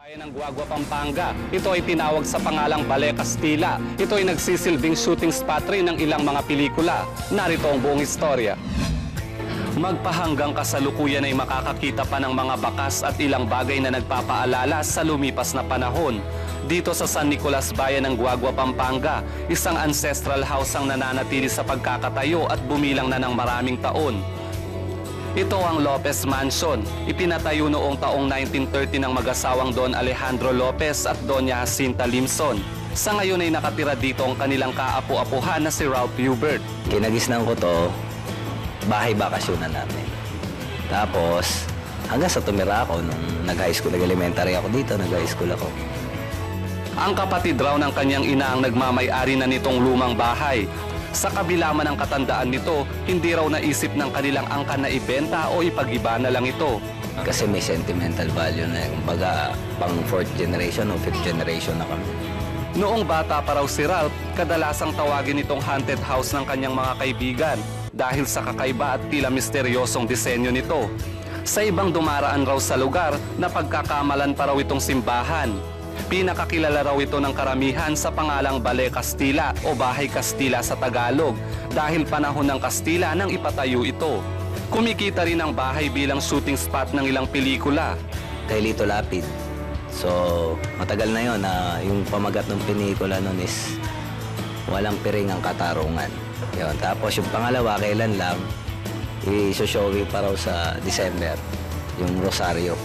Bayan ng Guagua, Pampanga. Ito ay tinawag sa pangalang Ballet Castilla. Ito ay nagsisilbing shooting spot rin ng ilang mga pelikula. Narito ang buong istorya. Magpahanggang kasalukuyan ay makakakita pa ng mga bakas at ilang bagay na nagpapaalala sa lumipas na panahon. Dito sa San Nicolas, bayan ng Guagua, Pampanga, isang ancestral house ang nananatili sa pagkakatayo at bumilang na ng maraming taon. Ito ang Lopez Mansion. Ipinatayo noong taong 1930 ng mag-asawang Don Alejandro Lopez at Doña Jacinta Limson. Sa ngayon ay nakatira dito ang kanilang kaapu-apuhan na si Ralph Hubert. Kinagisnan ko to, bahay bakasyonan namin. Tapos, hanggang sa tumira ako nung nag-high school, nag-elementary ako dito, nag-high school ako. Ang kapatid raw ng kanyang ina ang nagmamay-ari na nitong lumang bahay. Sa kabila man ng katandaan nito, hindi raw naisip ng kanilang angkan na ibenta o ipag-iba na lang ito. Kasi may sentimental value na, kumbaga, pang 4th generation o 5th generation na kami. Noong bata pa raw si Ralph, kadalasang tawagin itong haunted house ng kanyang mga kaibigan dahil sa kakaiba at tila misteryosong disenyo nito. Sa ibang dumaraan raw sa lugar, napagkakamalan pa raw itong simbahan. Pinakakilala raw ito ng karamihan sa pangalang Ballet Castilla o Bahay Kastila sa Tagalog dahil panahon ng Kastila nang ipatayo ito. Kumikita rin ang bahay bilang shooting spot ng ilang pelikula. Kay Lito Lapid. So, matagal na yon na yung pamagat ng pelikula nun is walang piring ang katarungan. Yun. Tapos yung pangalawa, kailan lang, i-showing pa raw sa December, yung Rosario.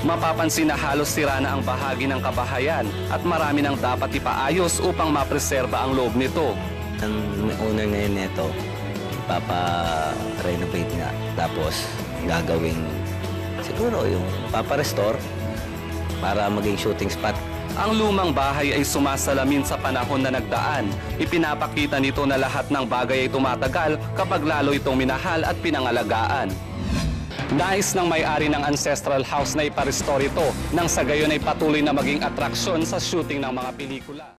Mapapansin na halos sira na ang bahagi ng kabahayan at marami nang dapat ipaayos upang mapreserba ang loob nito. Ang owner ngayon nito, papa-renovate nga. Tapos gagawing siguro yung papa-restore para maging shooting spot. Ang lumang bahay ay sumasalamin sa panahon na nagdaan. Ipinapakita nito na lahat ng bagay ay tumatagal kapag lalo itong minahal at pinangalagaan. Nais ng may-ari ng ancestral house na iparestore ito nang sa gayon ay patuloy na maging atraksyon sa shooting ng mga pelikula.